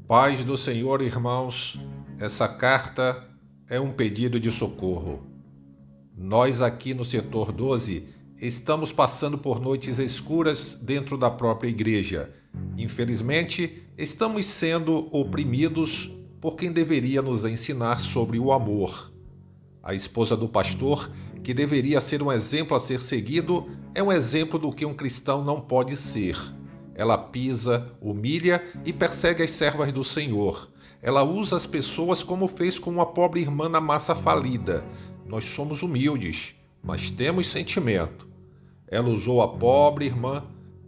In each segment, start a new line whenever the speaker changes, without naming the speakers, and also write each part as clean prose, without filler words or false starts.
Paz do Senhor, irmãos, essa carta é um pedido de socorro. Nós aqui no setor 12 estamos passando por noites escuras dentro da própria igreja. Infelizmente, estamos sendo oprimidos por quem deveria nos ensinar sobre o amor. A esposa do pastor, que deveria ser um exemplo a ser seguido, é um exemplo do que um cristão não pode ser. Ela pisa, humilha e persegue as servas do Senhor. Ela usa as pessoas como fez com uma pobre irmã na massa falida. Nós somos humildes, mas temos sentimento. Ela usou a pobre irmã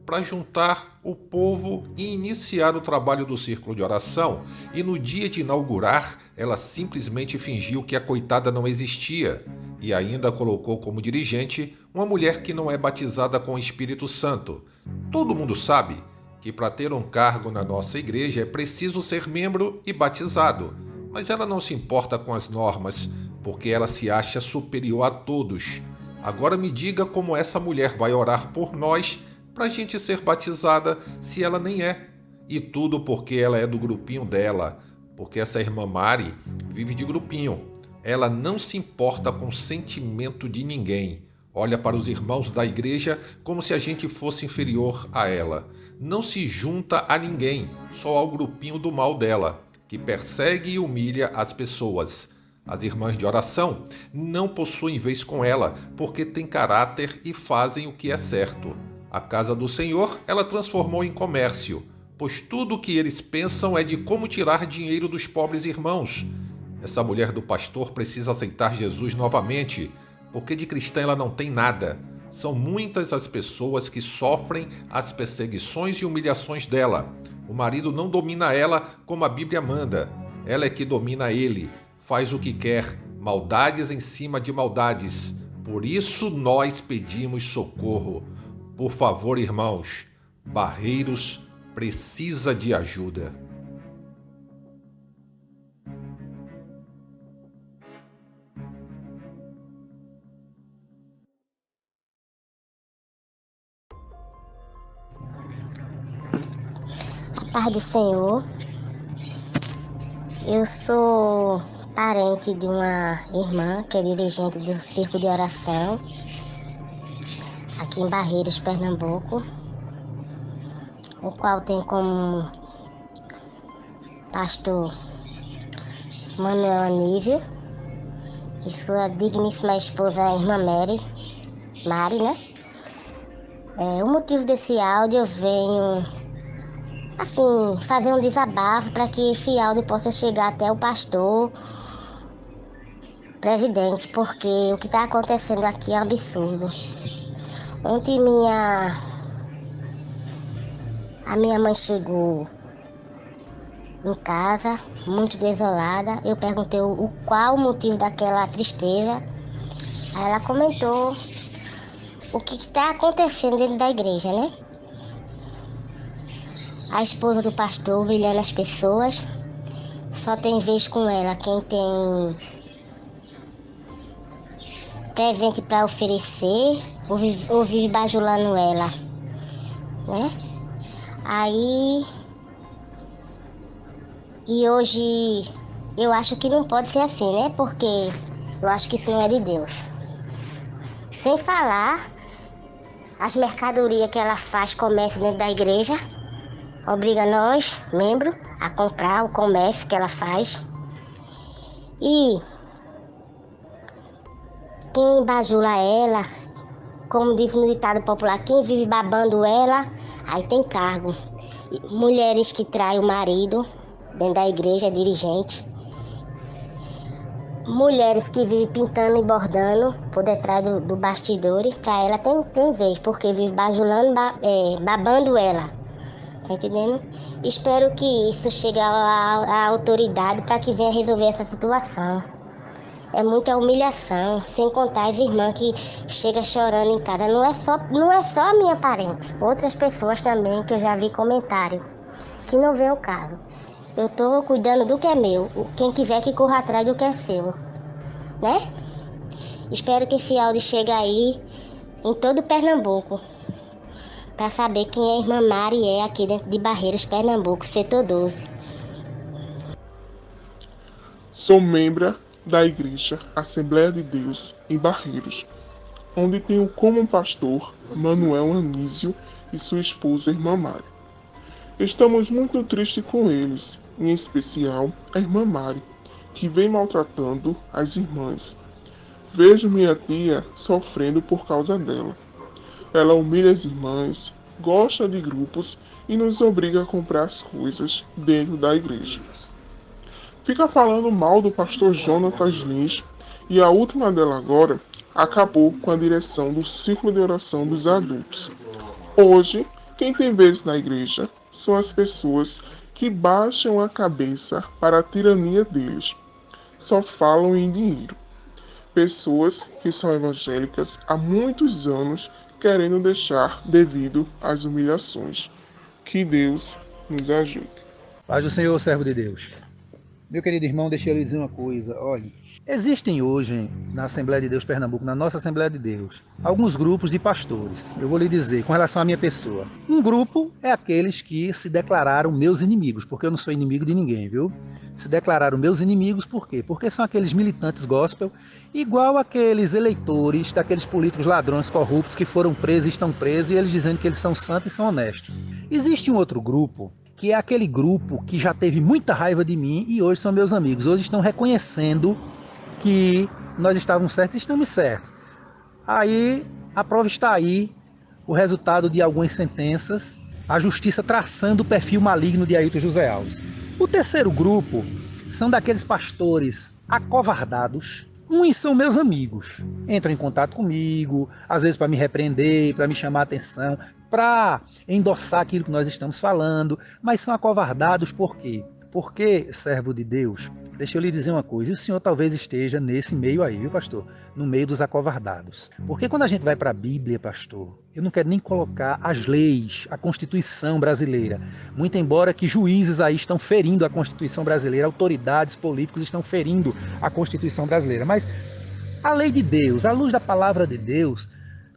para juntar o povo e iniciar o trabalho do círculo de oração, e no dia de inaugurar, ela simplesmente fingiu que a coitada não existia e ainda colocou como dirigente uma mulher que não é batizada com o Espírito Santo. Todo mundo sabe que para ter um cargo na nossa igreja é preciso ser membro e batizado, mas ela não se importa com as normas, porque ela se acha superior a todos. Agora me diga como essa mulher vai orar por nós para a gente ser batizada se ela nem é. E tudo porque ela é do grupinho dela, porque essa irmã Mari vive de grupinho. Ela não se importa com o sentimento de ninguém. Olha para os irmãos da igreja como se a gente fosse inferior a ela. Não se junta a ninguém, só ao grupinho do mal dela, que persegue e humilha as pessoas. As irmãs de oração não possuem vez com ela, porque têm caráter e fazem o que é certo. A casa do Senhor ela transformou em comércio, pois tudo o que eles pensam é de como tirar dinheiro dos pobres irmãos. Essa mulher do pastor precisa aceitar Jesus novamente, porque de cristã ela não tem nada. São muitas as pessoas que sofrem as perseguições e humilhações dela. O marido não domina ela como a Bíblia manda. Ela é que domina ele, faz o que quer, maldades em cima de maldades. Por isso nós pedimos socorro. Por favor, irmãos, Barreiros precisa de ajuda.
Paz do Senhor. Eu sou parente de uma irmã que é dirigente do Círculo de Oração aqui em Barreiros, Pernambuco, o qual tem como pastor Manuel Anísio e sua digníssima esposa, a irmã Mari, né? O motivo desse áudio, eu venho fazer um desabafo para que esse áudio possa chegar até o pastor presidente, porque o que está acontecendo aqui é um absurdo. Ontem a minha mãe chegou em casa, muito desolada. Eu perguntei qual o motivo daquela tristeza. Aí ela comentou o que está acontecendo dentro da igreja, né? A esposa do pastor humilhando as pessoas. Só tem vez com ela quem tem presente para oferecer ou vive bajulando ela, né? E hoje eu acho que não pode ser assim, né? Porque eu acho que isso não é de Deus. Sem falar as mercadorias que ela faz comércio dentro da igreja. Obriga nós, membros, a comprar o comércio que ela faz. E quem bajula ela, como diz no ditado popular, quem vive babando ela, aí tem cargo. Mulheres que traem o marido dentro da igreja, dirigente. Mulheres que vivem pintando e bordando por detrás do bastidor, para ela tem vez, porque vive bajulando, babando ela. Tá entendendo? Espero que isso chegue à autoridade para que venha resolver essa situação. É muita humilhação, sem contar as irmãs que chegam chorando em casa. Não é só a minha parente, outras pessoas também que eu já vi comentário, que não vê o caso. Eu tô cuidando do que é meu, quem quiser que corra atrás do que é seu, né? Espero que esse áudio chegue aí em todo Pernambuco, para saber quem a irmã Mari é aqui dentro de Barreiros, Pernambuco, setor 12.
Sou membro da Igreja Assembleia de Deus em Barreiros, onde tenho como pastor Manuel Anísio e sua esposa, irmã Mari. Estamos muito tristes com eles, em especial a irmã Mari, que vem maltratando as irmãs. Vejo minha tia sofrendo por causa dela. Ela humilha as irmãs, gosta de grupos e nos obriga a comprar as coisas dentro da igreja. Fica falando mal do pastor Jonatas Lins e a última dela agora acabou com a direção do círculo de oração dos adultos. Hoje, quem tem vez na igreja são as pessoas que baixam a cabeça para a tirania deles. Só falam em dinheiro. Pessoas que são evangélicas há muitos anos querendo deixar devido às humilhações. Que Deus nos ajude.
Paz do Senhor, servo de Deus. Meu querido irmão, deixa eu lhe dizer uma coisa. Olha, existem hoje na Assembleia de Deus Pernambuco, na nossa Assembleia de Deus, alguns grupos de pastores. Eu vou lhe dizer, com relação à minha pessoa. Um grupo é aqueles que se declararam meus inimigos, porque eu não sou inimigo de ninguém, viu? Se declararam meus inimigos, por quê? Porque são aqueles militantes gospel, igual aqueles eleitores daqueles políticos ladrões corruptos que foram presos e estão presos, e eles dizendo que eles são santos e são honestos. Existe um outro grupo, que é aquele grupo que já teve muita raiva de mim e hoje são meus amigos. Hoje estão reconhecendo que nós estávamos certos e estamos certos. Aí, a prova está aí, o resultado de algumas sentenças, a justiça traçando o perfil maligno de Ailton José Alves. O terceiro grupo são daqueles pastores acovardados. Uns são meus amigos, entram em contato comigo, às vezes para me repreender, para me chamar a atenção, para endossar aquilo que nós estamos falando, mas são acovardados por quê? Porque, servo de Deus, deixa eu lhe dizer uma coisa, e o senhor talvez esteja nesse meio aí, viu, pastor? No meio dos acovardados. Porque quando a gente vai para a Bíblia, pastor, eu não quero nem colocar as leis, a Constituição brasileira, muito embora que juízes aí estão ferindo a Constituição brasileira, autoridades políticos estão ferindo a Constituição brasileira, mas a lei de Deus, à luz da palavra de Deus,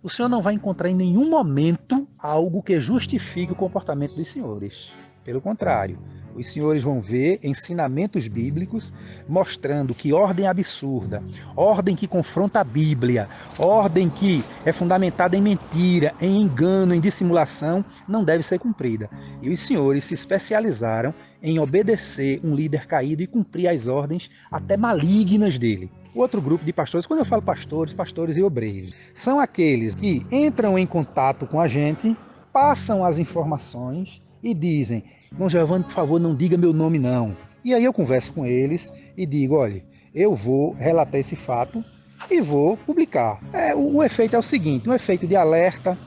o senhor não vai encontrar em nenhum momento algo que justifique o comportamento dos senhores. Pelo contrário, os senhores vão ver ensinamentos bíblicos mostrando que ordem absurda, ordem que confronta a Bíblia, ordem que é fundamentada em mentira, em engano, em dissimulação, não deve ser cumprida. E os senhores se especializaram em obedecer um líder caído e cumprir as ordens até malignas dele. O outro grupo de pastores, quando eu falo pastores, pastores e obreiros, são aqueles que entram em contato com a gente, passam as informações e dizem: irmão Giovanni, por favor, não diga meu nome não. E aí eu converso com eles e digo: olha, eu vou relatar esse fato e vou publicar. O efeito é o seguinte, um efeito de alerta,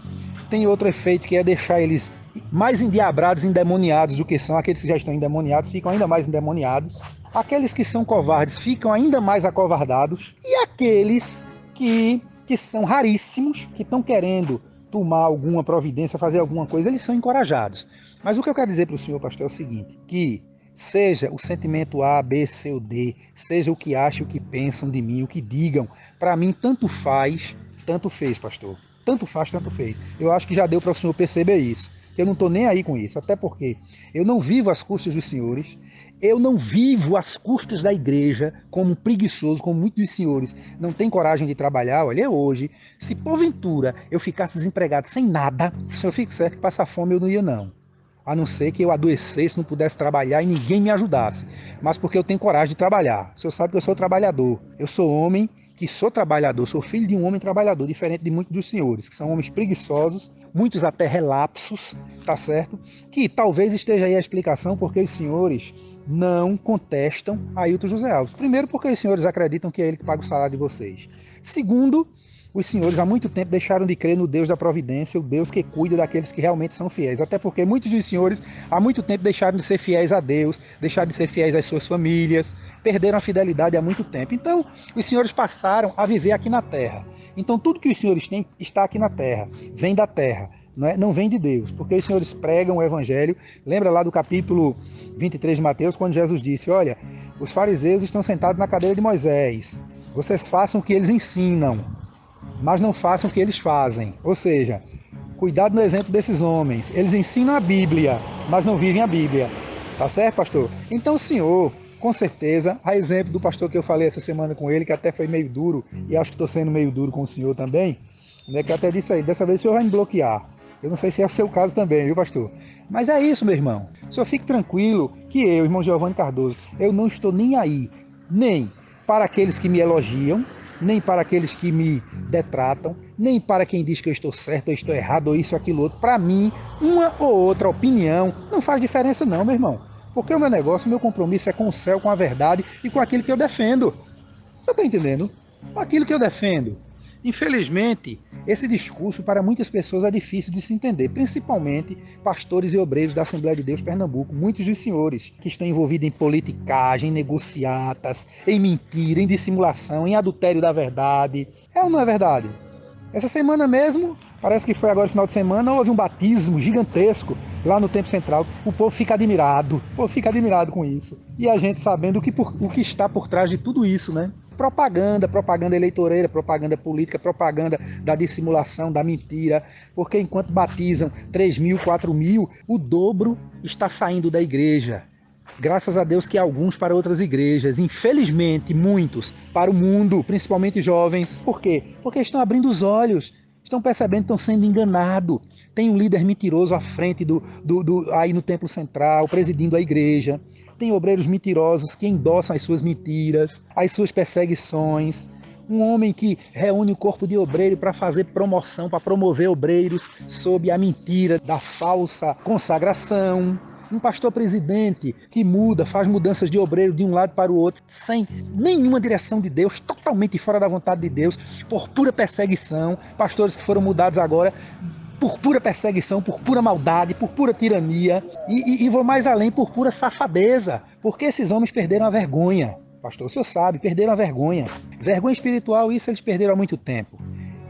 tem outro efeito que é deixar eles mais endiabrados, endemoniados do que são. Aqueles que já estão endemoniados ficam ainda mais endemoniados. Aqueles que são covardes ficam ainda mais acovardados. E aqueles que são raríssimos, que estão querendo tomar alguma providência, fazer alguma coisa, eles são encorajados. Mas o que eu quero dizer para o senhor, pastor, é o seguinte, que seja o sentimento A, B, C ou D, seja o que acham, o que pensam de mim, o que digam, para mim tanto faz, tanto fez, pastor. Tanto faz, tanto fez. Eu acho que já deu para o senhor perceber isso, que eu não estou nem aí com isso, até porque eu não vivo às custas dos senhores, eu não vivo às custas da igreja como preguiçoso, como muitos dos senhores não têm coragem de trabalhar. Olha, hoje, se porventura eu ficasse desempregado sem nada, se eu fico certo que passar fome eu não ia não. A não ser que eu adoecesse, não pudesse trabalhar e ninguém me ajudasse. Mas porque eu tenho coragem de trabalhar. O senhor sabe que eu sou trabalhador. Eu sou homem que sou trabalhador, sou filho de um homem trabalhador, diferente de muitos dos senhores, que são homens preguiçosos, muitos até relapsos, tá certo? Que talvez esteja aí a explicação porque os senhores não contestam Ailton José Alves. Primeiro, porque os senhores acreditam que é ele que paga o salário de vocês. Segundo, os senhores há muito tempo deixaram de crer no Deus da providência, o Deus que cuida daqueles que realmente são fiéis. Até porque muitos dos senhores há muito tempo deixaram de ser fiéis a Deus, deixaram de ser fiéis às suas famílias, perderam a fidelidade há muito tempo. Então, os senhores passaram a viver aqui na terra. Então, tudo que os senhores têm está aqui na terra, vem da terra, não vem de Deus. Porque os senhores pregam o evangelho. Lembra lá do capítulo 23 de Mateus, quando Jesus disse: olha, os fariseus estão sentados na cadeira de Moisés. Vocês façam o que eles ensinam, mas não façam o que eles fazem. Ou seja, cuidado no exemplo desses homens. Eles ensinam a Bíblia, mas não vivem a Bíblia. Tá certo, pastor? Então o senhor, com certeza, a exemplo do pastor que eu falei essa semana com ele, que até foi meio duro, e acho que estou sendo meio duro com o senhor também, né, que até disse aí, dessa vez o senhor vai me bloquear. Eu não sei se é o seu caso também, viu, pastor? Mas é isso, meu irmão. O senhor fique tranquilo que eu, irmão Giovanni Cardoso, eu não estou nem aí, nem para aqueles que me elogiam, nem para aqueles que me detratam, nem para quem diz que eu estou certo, ou estou errado, ou isso, ou aquilo outro. Para mim, uma ou outra opinião não faz diferença não, meu irmão. Porque o meu negócio, o meu compromisso é com o céu, com a verdade e com aquilo que eu defendo. Você está entendendo? Com aquilo que eu defendo. Infelizmente, esse discurso para muitas pessoas é difícil de se entender, principalmente pastores e obreiros da Assembleia de Deus Pernambuco, muitos dos senhores que estão envolvidos em politicagem, em negociatas, em mentira, em dissimulação, em adultério da verdade. É ou não é verdade? Essa semana mesmo, parece que foi agora no final de semana, houve um batismo gigantesco lá no Templo Central. O povo fica admirado, com isso. E a gente sabendo o que está por trás de tudo isso, né? Propaganda eleitoreira, propaganda política, propaganda da dissimulação, da mentira, porque enquanto batizam 3 mil, 4 mil, o dobro está saindo da igreja. Graças a Deus que alguns para outras igrejas, infelizmente muitos para o mundo, principalmente jovens. Por quê? Porque estão abrindo os olhos, estão percebendo que estão sendo enganados. Tem um líder mentiroso à frente aí no Templo Central, presidindo a igreja. Tem obreiros mentirosos que endossam as suas mentiras, as suas perseguições. Um homem que reúne o corpo de obreiro para fazer promoção, para promover obreiros sob a mentira da falsa consagração. Um pastor presidente que faz mudanças de obreiro de um lado para o outro, sem nenhuma direção de Deus, totalmente fora da vontade de Deus, por pura perseguição. Pastores que foram mudados agora por pura perseguição, por pura maldade, por pura tirania. E vou mais além, por pura safadeza. Porque esses homens perderam a vergonha. Pastor, o senhor sabe, perderam a vergonha. Vergonha espiritual, isso eles perderam há muito tempo.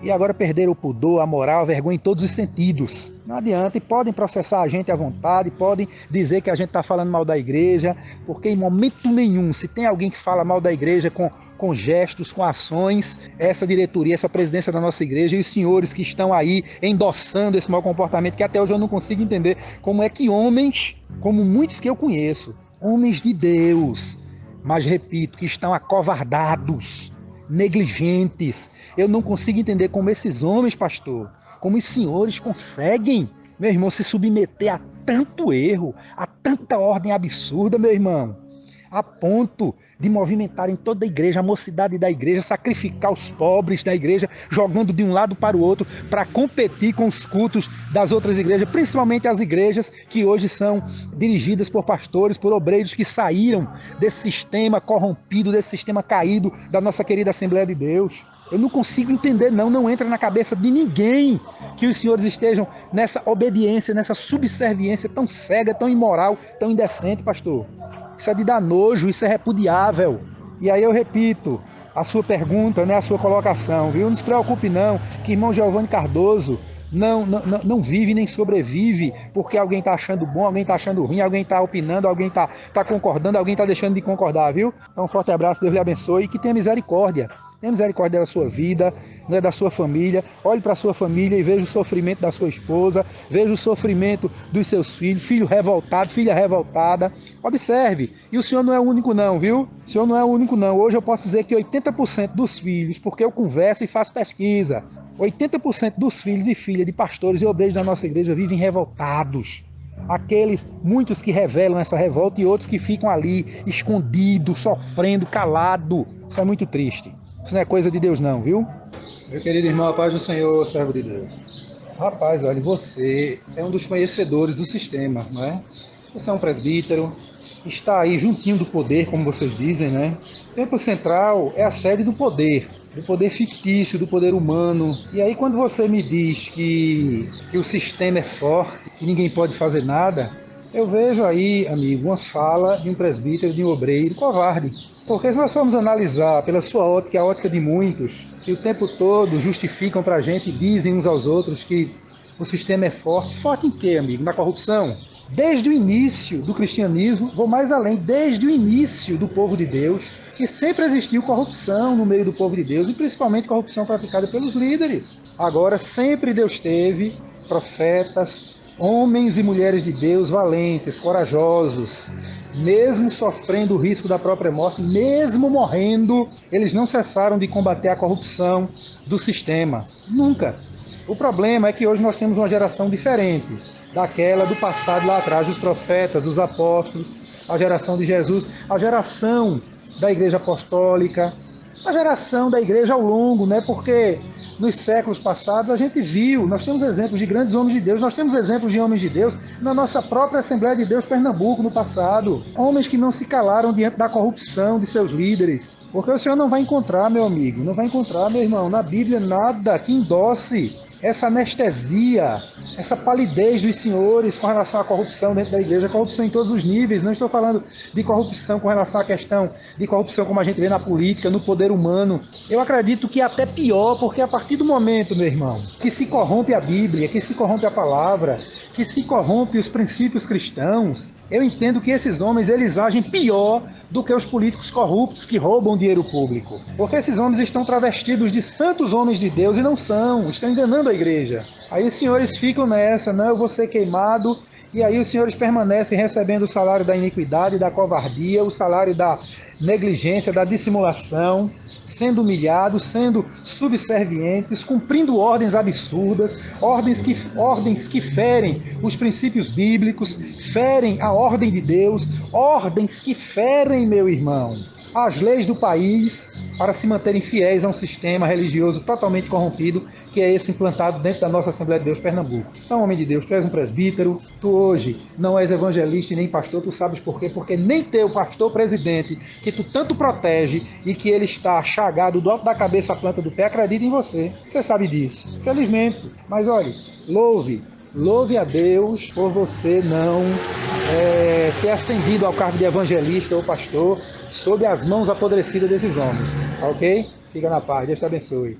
E agora perderam o pudor, a moral, a vergonha em todos os sentidos. Não adianta, e podem processar a gente à vontade, podem dizer que a gente está falando mal da igreja, porque em momento nenhum, se tem alguém que fala mal da igreja com gestos, com ações, essa diretoria, essa presidência da nossa igreja e os senhores que estão aí endossando esse mau comportamento, que até hoje eu não consigo entender como é que homens, como muitos que eu conheço, homens de Deus, mas repito, que estão acovardados, negligentes. Eu não consigo entender como esses homens, pastor, como os senhores conseguem, meu irmão, se submeter a tanto erro, a tanta ordem absurda, meu irmão, a ponto de movimentarem toda a igreja, a mocidade da igreja, sacrificar os pobres da igreja, jogando de um lado para o outro para competir com os cultos das outras igrejas, principalmente as igrejas que hoje são dirigidas por pastores, por obreiros que saíram desse sistema corrompido, desse sistema caído da nossa querida Assembleia de Deus. Eu não consigo entender, não entra na cabeça de ninguém que os senhores estejam nessa obediência, nessa subserviência tão cega, tão imoral, tão indecente, pastor. Isso é de dar nojo, isso é repudiável. E aí eu repito a sua pergunta, a sua colocação, viu? Não se preocupe não, que irmão Giovanni Cardoso não vive nem sobrevive porque alguém está achando bom, alguém está achando ruim, alguém está opinando, alguém está concordando, alguém está deixando de concordar, viu? Então um forte abraço, Deus lhe abençoe e que tenha misericórdia. Tenha misericórdia da sua vida, da sua família. Olhe para a sua família e veja o sofrimento da sua esposa, veja o sofrimento dos seus filhos, filho revoltado, filha revoltada. Observe. E o senhor não é o único não, viu? O senhor não é o único não. Hoje eu posso dizer que 80% dos filhos, porque eu converso e faço pesquisa, 80% dos filhos e filhas de pastores e obreiros da nossa igreja vivem revoltados. Muitos que revelam essa revolta e outros que ficam ali, escondidos, sofrendo, calado. Isso é muito triste. Isso não é coisa de Deus não, viu? Meu querido irmão, a paz do Senhor, servo de Deus. Rapaz, olha, você é um dos conhecedores do sistema, não é? Você é um presbítero, está aí juntinho do poder, como vocês dizem, né? O Templo Central é a sede do poder fictício, do poder humano. E aí quando você me diz que o sistema é forte, que ninguém pode fazer nada, eu vejo aí, amigo, uma fala de um presbítero, de um obreiro covarde. Porque se nós formos analisar pela sua ótica, a ótica de muitos, que o tempo todo justificam para a gente e dizem uns aos outros que o sistema é forte. Forte em quê, amigo? Na corrupção? Desde o início do cristianismo, vou mais além, desde o início do povo de Deus, que sempre existiu corrupção no meio do povo de Deus, e principalmente corrupção praticada pelos líderes. Agora, sempre Deus teve profetas, Homens e mulheres de Deus valentes, corajosos, mesmo sofrendo o risco da própria morte, mesmo morrendo, eles não cessaram de combater a corrupção do sistema. Nunca. O problema é que hoje nós temos uma geração diferente daquela do passado lá atrás, os profetas, os apóstolos, a geração de Jesus, a geração da Igreja Apostólica, a geração da Igreja ao longo, né? Porque nos séculos passados a gente viu, nós temos exemplos de grandes homens de Deus, nós temos exemplos de homens de Deus na nossa própria Assembleia de Deus Pernambuco no passado. Homens que não se calaram diante da corrupção de seus líderes. Porque o senhor não vai encontrar, meu amigo, não vai encontrar, meu irmão, na Bíblia nada que endosse essa anestesia, essa palidez dos senhores com relação à corrupção dentro da igreja, corrupção em todos os níveis. Não estou falando de corrupção com relação à questão de corrupção como a gente vê na política, no poder humano. Eu acredito que até pior, porque a partir do momento, meu irmão, que se corrompe a Bíblia, que se corrompe a palavra, que se corrompe os princípios cristãos, eu entendo que esses homens, eles agem pior do que os políticos corruptos que roubam dinheiro público. Porque esses homens estão travestidos de santos homens de Deus e não são, estão enganando a igreja. Aí os senhores ficam nessa, não, eu vou ser queimado, e aí os senhores permanecem recebendo o salário da iniquidade, da covardia, o salário da negligência, da dissimulação, sendo humilhados, sendo subservientes, cumprindo ordens absurdas, ordens que ferem os princípios bíblicos, ferem a ordem de Deus, ordens que ferem, meu irmão, as leis do país para se manterem fiéis a um sistema religioso totalmente corrompido, que é esse implantado dentro da nossa Assembleia de Deus Pernambuco. Então, homem de Deus, tu és um presbítero, tu hoje não és evangelista e nem pastor, tu sabes por quê? Porque nem teu pastor presidente, que tu tanto protege e que ele está chagado do alto da cabeça à planta do pé, acredita em você. Você sabe disso, felizmente. Mas olhe, louve a Deus por você não ter ascendido ao cargo de evangelista ou pastor sob as mãos apodrecidas desses homens, ok? Fica na paz, Deus te abençoe.